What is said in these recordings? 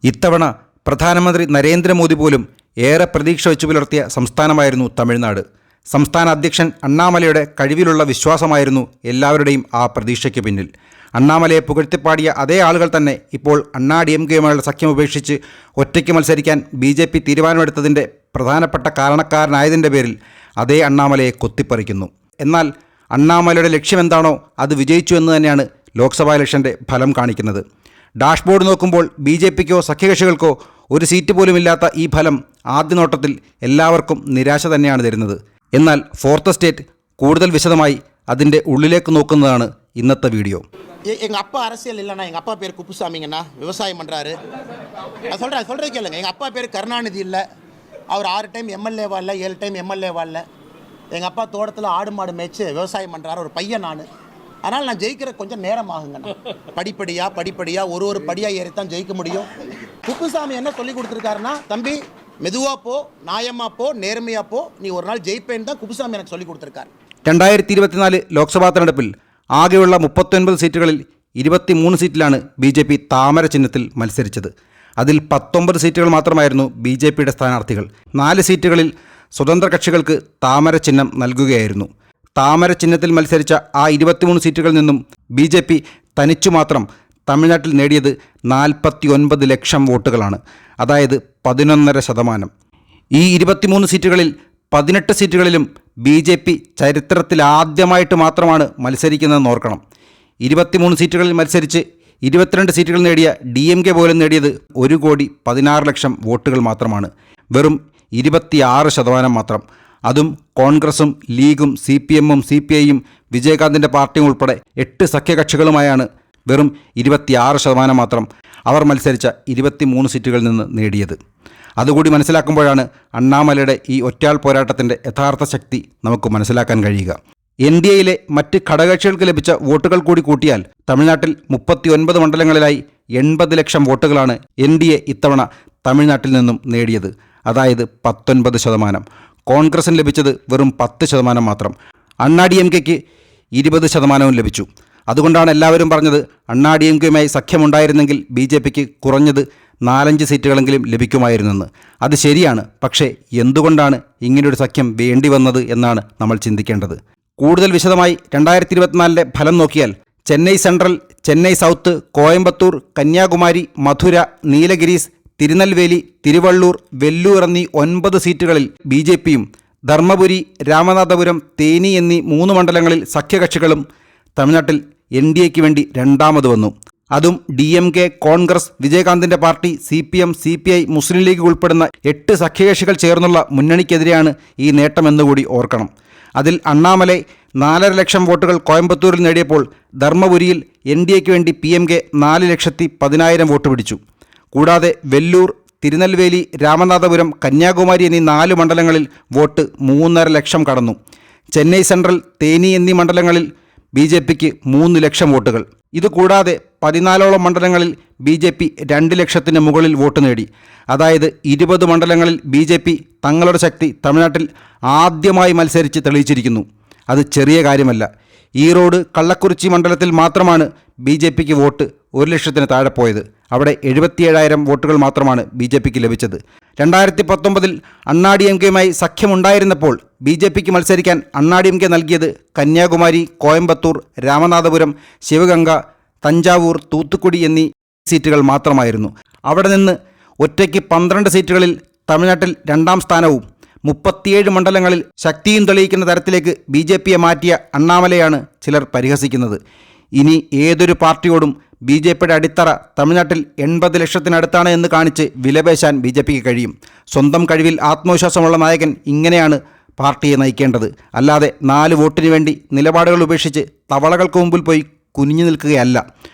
ഇത്തവണ പ്രധാനമന്ത്രി നരേന്ദ്രമോദി പോലും ഏറെ പ്രതീക്ഷ വെച്ചു പുലർത്തിയ സംസ്ഥാനമായിരുന്നു തമിഴ്നാട്. സംസ്ഥാന അധ്യക്ഷൻ അണ്ണാമലയുടെ കഴിവിലുള്ള വിശ്വാസമായിരുന്നു എല്ലാവരുടെയും ആ പ്രതീക്ഷയ്ക്ക് പിന്നിൽ. അണ്ണാമലയെ പുകഴ്ത്തിപ്പാടിയ അതേ ആളുകൾ തന്നെ ഇപ്പോൾ അണ്ണാ DMKയുമായുള്ള സഖ്യം ഉപേക്ഷിച്ച് ഒറ്റയ്ക്ക് മത്സരിക്കാൻ BJP തീരുമാനമെടുത്തതിൻ്റെ പ്രധാനപ്പെട്ട കാരണക്കാരനായതിൻ്റെ പേരിൽ അതേ അണ്ണാമലയെ കൊത്തിപ്പറിക്കുന്നു. എന്നാൽ അണ്ണാമലയുടെ ലക്ഷ്യമെന്താണോ അത് വിജയിച്ചു എന്ന് തന്നെയാണ് ലോക്സഭാ ഇലക്ഷൻ്റെ ഫലം കാണിക്കുന്നത്. ഡാഷ്ബോർഡ് നോക്കുമ്പോൾ BJPക്കോ സഖ്യകക്ഷികൾക്കോ ഒരു സീറ്റ് പോലുമില്ലാത്ത ഈ ഫലം ആദ്യ നോട്ടത്തിൽ എല്ലാവർക്കും നിരാശ തന്നെയാണ് തരുന്നത്. എന്നാൽ ഫോർത്ത് സ്റ്റേറ്റ് കൂടുതൽ വിശദമായി അതിൻ്റെ ഉള്ളിലേക്ക് നോക്കുന്നതാണ് ഇന്നത്തെ വീഡിയോ. எங்கள் அப்பா அரசியல் இல்லைண்ணா. எங்கள் அப்பா பேர் குப்புசாமிங்கண்ணா, விவசாயம் பண்ணுறாரு. நான் சொல்கிறது கேளுங்க. எங்கள் அப்பா பேர் கருணாநிதி இல்லை. அவர் 6 டைம் எம்எல்ஏவா இல்லை, 7 டைம் எம்எல்ஏவா இல்லை. எங்கள் அப்பா தோட்டத்தில் ஆடு மாடு மேய்ச்சி விவசாயம் பண்ணுறாரு. ஒரு பையன் நான். அதனால் நான் ஜெயிக்கிற கொஞ்சம் நேரம் ஆகுங்கண்ணா. படிப்படியாக ஒரு படியாக ஏறித்தான் ஜெயிக்க முடியும். குப்புசாமி என்ன சொல்லி கொடுத்துருக்காருன்னா, தம்பி மெதுவாக போ, நாயமாக போ, நேர்மையாக போ, நீ ஒரு நாள் ஜெயிப்பேன்னு தான் குப்புசாமி எனக்கு சொல்லி கொடுத்துருக்காரு. 2024 ലോക്സഭാ തെരഞ്ഞെടുപ്പിൽ ആകെയുള്ള 39 സീറ്റുകളിൽ 23 സീറ്റിലാണ് BJP താമര ചിഹ്നത്തിൽ മത്സരിച്ചത്. അതിൽ 19 സീറ്റുകൾ മാത്രമായിരുന്നു BJPയുടെ സ്ഥാനാർത്ഥികൾ. 4 സീറ്റുകളിൽ സ്വതന്ത്ര കക്ഷികൾക്ക് താമര ചിഹ്നം നൽകുകയായിരുന്നു. താമര ചിഹ്നത്തിൽ മത്സരിച്ച ആ 23 സീറ്റുകളിൽ നിന്നും BJP തനിച്ചു മാത്രം തമിഴ്നാട്ടിൽ നേടിയത് 49 ലക്ഷം വോട്ടുകളാണ്. അതായത് 11.5%. ഈ 23 സീറ്റുകളിൽ 18 സീറ്റുകളിലും BJP ചരിത്രത്തിൽ ആദ്യമായിട്ട് മാത്രമാണ് മത്സരിക്കുന്നതെന്ന് ഓർക്കണം. 23 സീറ്റുകളിൽ മത്സരിച്ച് 22 സീറ്റുകൾ നേടിയ DMK പോലും നേടിയത് 1,16,00,000 വോട്ടുകൾ മാത്രമാണ്. വെറും 26% മാത്രം. അതും കോൺഗ്രസും ലീഗും CPMും CPIയും വിജയകാന്തിൻ്റെ പാർട്ടിയും ഉൾപ്പെടെ 8 സഖ്യകക്ഷികളുമായാണ് വെറും 26% മാത്രം അവർ മത്സരിച്ച 23 സീറ്റുകളിൽ നിന്ന് നേടിയത്. അതുകൂടി മനസ്സിലാക്കുമ്പോഴാണ് അണ്ണാമലയുടെ ഈ ഒറ്റയാൾ പോരാട്ടത്തിൻ്റെ യഥാർത്ഥ ശക്തി നമുക്ക് മനസ്സിലാക്കാൻ കഴിയുക. NDAയിലെ മറ്റ് ഘടകകക്ഷികൾക്ക് ലഭിച്ച വോട്ടുകൾ കൂടി കൂട്ടിയാൽ തമിഴ്നാട്ടിൽ 39 മണ്ഡലങ്ങളിലായി 80 ലക്ഷം വോട്ടുകളാണ് NDA ഇത്തവണ തമിഴ്നാട്ടിൽ നിന്നും നേടിയത്. അതായത് 19%. കോൺഗ്രസിന് ലഭിച്ചത് വെറും 10% മാത്രം. അണ്ണാ DMKയ്ക്ക് 20% ലഭിച്ചു. അതുകൊണ്ടാണ് എല്ലാവരും പറഞ്ഞത് അണ്ണാ DMKയുമായി സഖ്യമുണ്ടായിരുന്നെങ്കിൽ BJPക്ക് കുറഞ്ഞത് 4-5 സീറ്റുകളെങ്കിലും ലഭിക്കുമായിരുന്നെന്ന്. അത് ശരിയാണ്. പക്ഷേ എന്തുകൊണ്ടാണ് ഇങ്ങനെയൊരു സഖ്യം വേണ്ടി വന്നത് എന്നാണ് നമ്മൾ ചിന്തിക്കേണ്ടത്. കൂടുതൽ വിശദമായി 2024 ഫലം നോക്കിയാൽ ചെന്നൈ സെൻട്രൽ, ചെന്നൈ സൗത്ത്, കോയമ്പത്തൂർ, കന്യാകുമാരി, മധുര, നീലഗിരീസ്, തിരുനെൽവേലി, തിരുവള്ളൂർ, വെല്ലൂർ എന്നീ 9 സീറ്റുകളിൽ BJPയും ധർമ്മപുരി, രാമനാഥപുരം, തേനി എന്നീ 3 മണ്ഡലങ്ങളിൽ സഖ്യകക്ഷികളും തമിഴ്നാട്ടിൽ NDAയ്ക്ക് വേണ്ടി രണ്ടാമത് വന്നു. അതും DMK, കോൺഗ്രസ്, വിജയകാന്തിൻ്റെ party, CPM, CPI, Muslim League ഉൾപ്പെടുന്ന 8 സഖ്യകക്ഷികൾ ചേർന്നുള്ള മുന്നണിക്കെതിരെയാണ് ഈ നേട്ടമെന്നുകൂടി ഓർക്കണം. അതിൽ അണ്ണാമലൈ 4.5 ലക്ഷം വോട്ടുകൾ കോയമ്പത്തൂരിൽ നേടിയപ്പോൾ ധർമ്മപുരിയിൽ NDAയ്ക്ക് വേണ്ടി PMK 4,10,000 വോട്ട് പിടിച്ചു. കൂടാതെ വെല്ലൂർ, തിരുനെൽവേലി, രാമനാഥപുരം, കന്യാകുമാരി എന്നീ 4 മണ്ഡലങ്ങളിൽ വോട്ട് 3.5 ലക്ഷം കടന്നു. ചെന്നൈ സെൻട്രൽ, തേനി എന്നീ മണ്ഡലങ്ങളിൽ BJPക്ക് 3 ലക്ഷം വോട്ടുകൾ. ഇതുകൂടാതെ 14ഓളം മണ്ഡലങ്ങളിൽ BJP 2 ലക്ഷത്തിന് മുകളിൽ വോട്ട് നേടി. അതായത് 20 മണ്ഡലങ്ങളിൽ BJP തങ്ങളുടെ ശക്തി തമിഴ്നാട്ടിൽ ആദ്യമായി മത്സരിച്ച് തെളിയിച്ചിരിക്കുന്നു. അത് ചെറിയ കാര്യമല്ല. ഈറോഡ്, കള്ളക്കുറിച്ചി മണ്ഡലത്തിൽ മാത്രമാണ് BJPക്ക് വോട്ട് 1 ലക്ഷത്തിന് താഴെ പോയത്. അവിടെ 77,000 വോട്ടുകൾ മാത്രമാണ് BJPക്ക് ലഭിച്ചത്. 2019 അണ്ണാ DMKയുമായി സഖ്യമുണ്ടായിരുന്നപ്പോൾ BJPക്ക് മത്സരിക്കാൻ അണ്ണാ DMK നൽകിയത് കന്യാകുമാരി, കോയമ്പത്തൂർ, രാമനാഥപുരം, ശിവഗംഗ, തഞ്ചാവൂർ, തൂത്തുക്കുടി എന്നീ സീറ്റുകൾ മാത്രമായിരുന്നു. അവിടെ നിന്ന് ഒറ്റയ്ക്ക് 12 സീറ്റുകളിൽ തമിഴ്നാട്ടിൽ 2ാം സ്ഥാനവും 37 മണ്ഡലങ്ങളിൽ ശക്തിയും തെളിയിക്കുന്ന തരത്തിലേക്ക് BJPയെ മാറ്റിയ അണ്ണാമലയാണ് ചിലർ പരിഹസിക്കുന്നത്. ഇനി ഏതൊരു പാർട്ടിയോടും BJPയുടെ അടിത്തറ തമിഴ്നാട്ടിൽ 80 ലക്ഷത്തിനടുത്താണ് എന്ന് കാണിച്ച് വിലപേശാൻ BJPക്ക് കഴിയും. സ്വന്തം കഴിവിൽ ആത്മവിശ്വാസമുള്ള നായകൻ ഇങ്ങനെയാണ് പാർട്ടിയെ നയിക്കേണ്ടത്. അല്ലാതെ 4 വോട്ടിന് വേണ്ടി നിലപാടുകൾ ഉപേക്ഷിച്ച് തവളകൾക്ക് മുമ്പിൽ പോയി കുനിഞ്ഞു നിൽക്കുകയല്ല.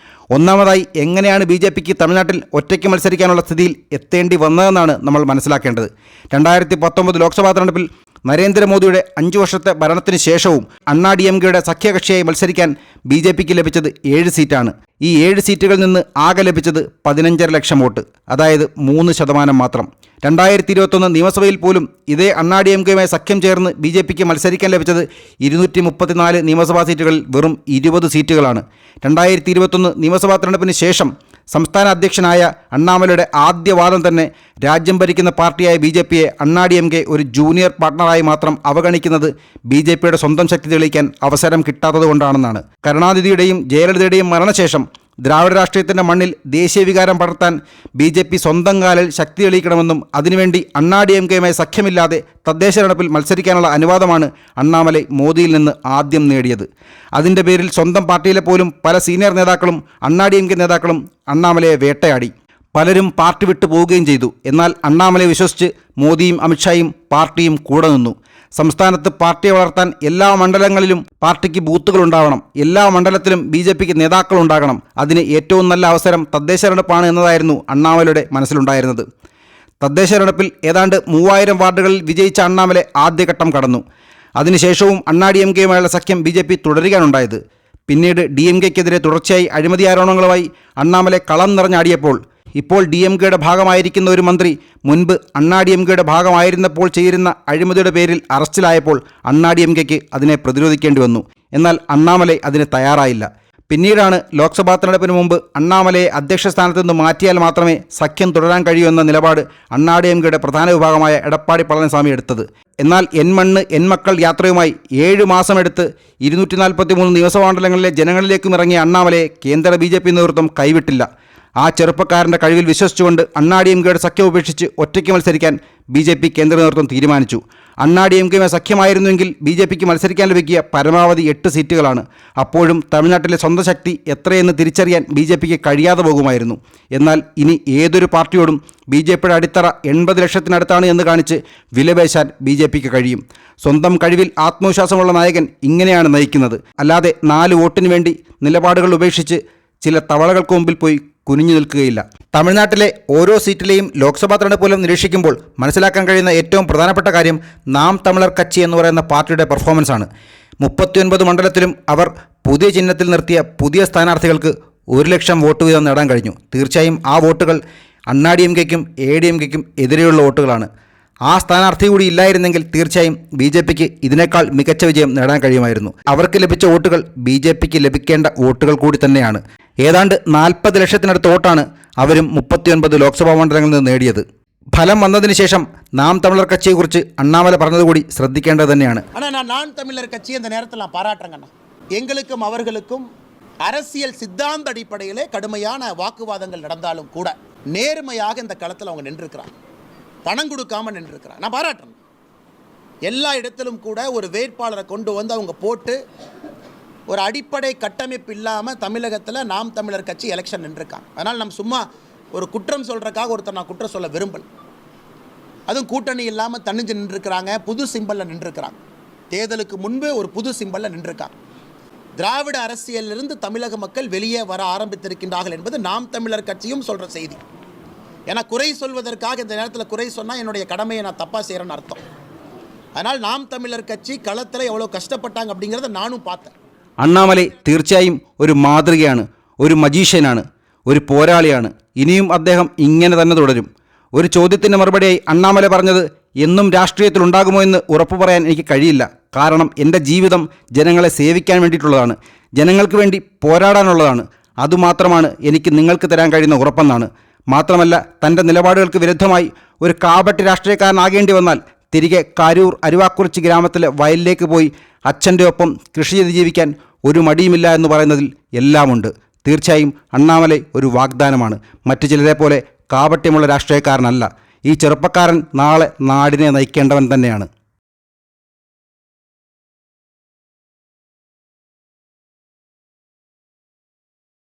ഒന്നാമതായി എങ്ങനെയാണ് BJPക്ക് തമിഴ്നാട്ടിൽ ഒറ്റയ്ക്ക് മത്സരിക്കാനുള്ള സ്ഥിതിയിൽ എത്തേണ്ടി വന്നതെന്നാണ് നമ്മൾ മനസ്സിലാക്കേണ്ടത്. 2019 ലോക്സഭാ തെരഞ്ഞെടുപ്പിൽ നരേന്ദ്രമോദിയുടെ 5 വർഷത്തെ ഭരണത്തിന് ശേഷവും അണ്ണാ DMKയുടെ സഖ്യകക്ഷിയായി മത്സരിക്കാൻ BJPക്ക് ലഭിച്ചത് 7 സീറ്റാണ്. ഈ 7 സീറ്റുകളിൽ നിന്ന് ആകെ ലഭിച്ചത് 15.5 ലക്ഷം വോട്ട്. അതായത് 3% മാത്രം. 2021 നിയമസഭയിൽ പോലും ഇതേ അണ്ണാ DMKയുമായി സഖ്യം ചേർന്ന് BJPക്ക് മത്സരിക്കാൻ ലഭിച്ചത് 234 നിയമസഭാ സീറ്റുകളിൽ വെറും 20 സീറ്റുകളാണ്. 2021 നിയമസഭാ തെരഞ്ഞെടുപ്പിന് ശേഷം സംസ്ഥാന അധ്യക്ഷനായ അണ്ണാമലയുടെ ആദ്യ വാദം തന്നെ രാജ്യം ഭരിക്കുന്ന പാർട്ടിയായ BJPയെ അണ്ണാ-DMK ഒരു ജൂനിയർ പാർട്ണറായി മാത്രം അവഗണിക്കുന്നത് BJPയുടെ സ്വന്തം ശക്തി തെളിയിക്കാൻ അവസരം കിട്ടാത്തതുകൊണ്ടാണെന്നാണ്. കരുണാനിധിയുടെയും ജയലളിതയുടെയും മരണശേഷം ദ്രാവിഡ രാഷ്ട്രീയത്തിൻ്റെ മണ്ണിൽ ദേശീയ വികാരം പടർത്താൻ BJP സ്വന്തം കാലിൽ ശക്തി തെളിയിക്കണമെന്നും അതിനുവേണ്ടി അണ്ണാ-DMKയുമായി സഖ്യമില്ലാതെ തദ്ദേശ തെരഞ്ഞെടുപ്പിൽ മത്സരിക്കാനുള്ള അനുവാദമാണ് അണ്ണാമലൈ മോദിയിൽ നിന്ന് ആദ്യം നേടിയത്. അതിൻ്റെ പേരിൽ സ്വന്തം പാർട്ടിയിലെ പോലും പല സീനിയർ നേതാക്കളും അണ്ണാ-DMK നേതാക്കളും അണ്ണാമലയെ വേട്ടയാടി. പലരും പാർട്ടി വിട്ടു പോവുകയും ചെയ്തു. എന്നാൽ അണ്ണാമലയെ വിശ്വസിച്ച് മോദിയും അമിത്ഷായും പാർട്ടിയും കൂടെ നിന്നു. സംസ്ഥാനത്ത് പാർട്ടിയെ വളർത്താൻ എല്ലാ മണ്ഡലങ്ങളിലും പാർട്ടിക്ക് ബൂത്തുകൾ ഉണ്ടാവണം, എല്ലാ മണ്ഡലത്തിലും BJPക്ക് നേതാക്കൾ ഉണ്ടാകണം, അതിന് ഏറ്റവും നല്ല അവസരം തദ്ദേശ തെരഞ്ഞെടുപ്പാണ് എന്നതായിരുന്നു അണ്ണാമലയുടെ മനസ്സിലുണ്ടായിരുന്നത്. തദ്ദേശ തെരഞ്ഞെടുപ്പിൽ ഏതാണ്ട് 3000 വാർഡുകളിൽ വിജയിച്ച അണ്ണാമലൈ ആദ്യഘട്ടം കടന്നു. അതിനുശേഷവും അണ്ണാ-DMKയുമായുള്ള സഖ്യം BJP തുടരുകയാണുണ്ടായത്. പിന്നീട് DMKയ്ക്കെതിരെ തുടർച്ചയായി അഴിമതി ആരോപണങ്ങളുമായി അണ്ണാമലൈ കളം നിറഞ്ഞാടിയപ്പോൾ ഇപ്പോൾ DMKയുടെ ഭാഗമായിരിക്കുന്ന ഒരു മന്ത്രി മുൻപ് അണ്ണാ-DMKയുടെ ഭാഗമായിരുന്നപ്പോൾ ചെയ്തിരുന്ന അഴിമതിയുടെ പേരിൽ അറസ്റ്റിലായപ്പോൾ അണ്ണാ-DMKയ്ക്ക് അതിനെ പ്രതിരോധിക്കേണ്ടി വന്നു. എന്നാൽ അണ്ണാമലൈ അതിന് തയ്യാറായില്ല. പിന്നീടാണ് ലോക്സഭാ തെരഞ്ഞെടുപ്പിന് മുമ്പ് അണ്ണാമലയെ അധ്യക്ഷ സ്ഥാനത്ത് നിന്ന് മാറ്റിയാൽ മാത്രമേ സഖ്യം തുടരാൻ കഴിയൂ എന്ന നിലപാട് അണ്ണാ-DMKയുടെ പ്രധാന വിഭാഗമായ എടപ്പാടി പളനിസ്വാമി എടുത്തത്. എന്നാൽ എൻ മണ്ണ് എൻ മക്കൾ യാത്രയുമായി 7 മാസമെടുത്ത് 243 നിയമസഭാ മണ്ഡലങ്ങളിലെ ജനങ്ങളിലേക്കും ഇറങ്ങിയ അണ്ണാമലയെ കേന്ദ്ര BJP നേതൃത്വം കൈവിട്ടില്ല. ആ ചെറുപ്പക്കാരൻ്റെ കഴിവിൽ വിശ്വസിച്ചുകൊണ്ട് അണ്ണാ-DMKയുടെ സഖ്യം ഉപേക്ഷിച്ച് ഒറ്റയ്ക്ക് മത്സരിക്കാൻ BJP കേന്ദ്ര നേതൃത്വം തീരുമാനിച്ചു. അണ്ണാ-DMKയുമായി സഖ്യമായിരുന്നുവെങ്കിൽ BJPക്ക് മത്സരിക്കാൻ ലഭിക്കുക പരമാവധി 8 സീറ്റുകളാണ്. അപ്പോഴും തമിഴ്നാട്ടിലെ സ്വന്തം ശക്തി എത്രയെന്ന് തിരിച്ചറിയാൻ BJPക്ക് കഴിയാതെ പോകുമായിരുന്നു. എന്നാൽ ഇനി ഏതൊരു പാർട്ടിയോടും BJPയുടെ അടിത്തറ 80 ലക്ഷത്തിനടുത്താണ് എന്ന് കാണിച്ച് വിലപേശാൻ BJPക്ക് കഴിയും. സ്വന്തം കഴിവിൽ ആത്മവിശ്വാസമുള്ള നായകൻ ഇങ്ങനെയാണ് നയിക്കുന്നത്. അല്ലാതെ 4 വോട്ടിന് വേണ്ടി നിലപാടുകൾ ഉപേക്ഷിച്ച് ചില തവളകൾക്ക് മുമ്പിൽ പോയി കുനിഞ്ഞു നിൽക്കുകയില്ല. തമിഴ്നാട്ടിലെ ഓരോ സീറ്റിലെയും ലോക്സഭാ തെരഞ്ഞെടുപ്പ് പോലും നിരീക്ഷിക്കുമ്പോൾ മനസ്സിലാക്കാൻ കഴിയുന്ന ഏറ്റവും പ്രധാനപ്പെട്ട കാര്യം നാം തമിഴർ കച്ചി എന്ന് പറയുന്ന പാർട്ടിയുടെ പെർഫോമൻസാണ്. 39 മണ്ഡലത്തിലും അവർ പുതിയ ചിഹ്നത്തിൽ നിർത്തിയ പുതിയ സ്ഥാനാർത്ഥികൾക്ക് 1 ലക്ഷം വോട്ട് വീതം നേടാൻ കഴിഞ്ഞു. തീർച്ചയായും ആ വോട്ടുകൾ അണ്ണാ-DMKയ്ക്കും ADMKയ്ക്കും എതിരെയുള്ള വോട്ടുകളാണ്. ആ സ്ഥാനാർത്ഥി കൂടി ഇല്ലായിരുന്നെങ്കിൽ തീർച്ചയായും BJPക്ക് ഇതിനേക്കാൾ മികച്ച വിജയം നേടാൻ കഴിയുമായിരുന്നു. അവർക്ക് ലഭിച്ച വോട്ടുകൾ BJPക്ക് ലഭിക്കേണ്ട വോട്ടുകൾ കൂടി തന്നെയാണ്. ഏതാണ്ട് 40 ലക്ഷത്തിനടുത്ത് വോട്ടാണ് അവരും 39 ലോക്സഭാ മണ്ഡലങ്ങളിൽ നിന്ന് നേടിയത്. ഫലം വന്നതിന് ശേഷം നാം തമിഴർ കட்சிയെക്കുറിച്ച് അണ്ണാമല പറഞ്ഞതുകൂടി ശ്രദ്ധിക്കേണ്ടത് തന്നെയാണ്. ஆனால் நான் தமிழர் கட்சி இந்த நேரத்தில் நான் பாராட்டுறேங்கண்ணா. எங்களுக்கும் அவர்களுக்கும் அரசியல் சித்தாந்த அடிப்படையிலே கடுமையான வாக்குவாதங்கள் நடந்தாலும் கூட நேர்மையாக இந்த களத்தில் அவங்க நின்றுருக்கிறாங்க. பணம் கொடுக்காம நின்றுருக்கிறாங்க. நான் பாராட்டுறேன். எல்லா இடத்திலும் கூட ஒரு வேட்பாளரை கொண்டு வந்து அவங்க போட்டு ஒரு அடிப்படை கட்டமைப்பு இல்லாமல் தமிழகத்தில் நாம் தமிழர் கட்சி எலெக்ஷன் நின்றுருக்காங்க. அதனால் நம்ம சும்மா ஒரு குற்றம் சொல்கிறக்காக ஒருத்தர் நான் குற்றம் சொல்ல விரும்பல. அதுவும் கூட்டணி இல்லாமல் தனிஞ்சு நின்றுருக்கிறாங்க. புது சிம்பலில் நின்றுருக்கிறாங்க. தேர்தலுக்கு முன்பு ஒரு புது சிம்பலில் நின்றுருக்காங்க. திராவிட அரசியலிலிருந்து தமிழக மக்கள் வெளியே வர ஆரம்பித்திருக்கின்றார்கள் என்பது நாம் தமிழர் கட்சியும் சொல்கிற செய்தி. ஏன்னா குறை சொல்வதற்காக இந்த நேரத்தில் குறை சொன்னால் என்னுடைய கடமையை நான் தப்பாக செய்கிறேன்னு அர்த்தம். அதனால் நாம் தமிழர் கட்சி களத்தில் எவ்வளோ கஷ்டப்பட்டாங்க அப்படிங்கிறத நானும் பார்த்தேன். അണ്ണാമലൈ തീർച്ചയായും ഒരു മാതൃകയാണ്, ഒരു മജീഷ്യനാണ്, ഒരു പോരാളിയാണ്. ഇനിയും അദ്ദേഹം ഇങ്ങനെ തന്നെ തുടരും. ഒരു ചോദ്യത്തിൻ്റെ മറുപടിയായി അണ്ണാമലൈ പറഞ്ഞത്, എന്നും രാഷ്ട്രീയത്തിലുണ്ടാകുമോ എന്ന് ഉറപ്പു പറയാൻ എനിക്ക് കഴിയില്ല. കാരണം എൻ്റെ ജീവിതം ജനങ്ങളെ സേവിക്കാൻ വേണ്ടിയിട്ടുള്ളതാണ്, ജനങ്ങൾക്ക് വേണ്ടി പോരാടാനുള്ളതാണ്. അതുമാത്രമാണ് എനിക്ക് നിങ്ങൾക്ക് തരാൻ കഴിയുന്ന ഉറപ്പെന്നാണ്. മാത്രമല്ല, തൻ്റെ നിലപാടുകൾക്ക് വിരുദ്ധമായി ഒരു കാപട്യ രാഷ്ട്രീയക്കാരനാകേണ്ടി വന്നാൽ തിരികെ കാരൂർ അരുവാക്കുറിച്ചി ഗ്രാമത്തിലെ വയലിലേക്ക് പോയി അച്ഛൻ്റെ ഒപ്പം കൃഷി ചെയ്ത് ജീവിക്കാൻ ഒരു മടിയുമില്ല എന്ന് പറയുന്നതിൽ എല്ലാമുണ്ട്. തീർച്ചയായും അണ്ണാമലൈ ഒരു വാഗ്ദാനമാണ്. മറ്റു ചിലരെ പോലെ കാപട്യമുള്ള രാഷ്ട്രീയക്കാരനല്ല. ഈ ചെറുപ്പക്കാരൻ നാളെ നാടിനെ നയിക്കേണ്ടവൻ തന്നെയാണ്.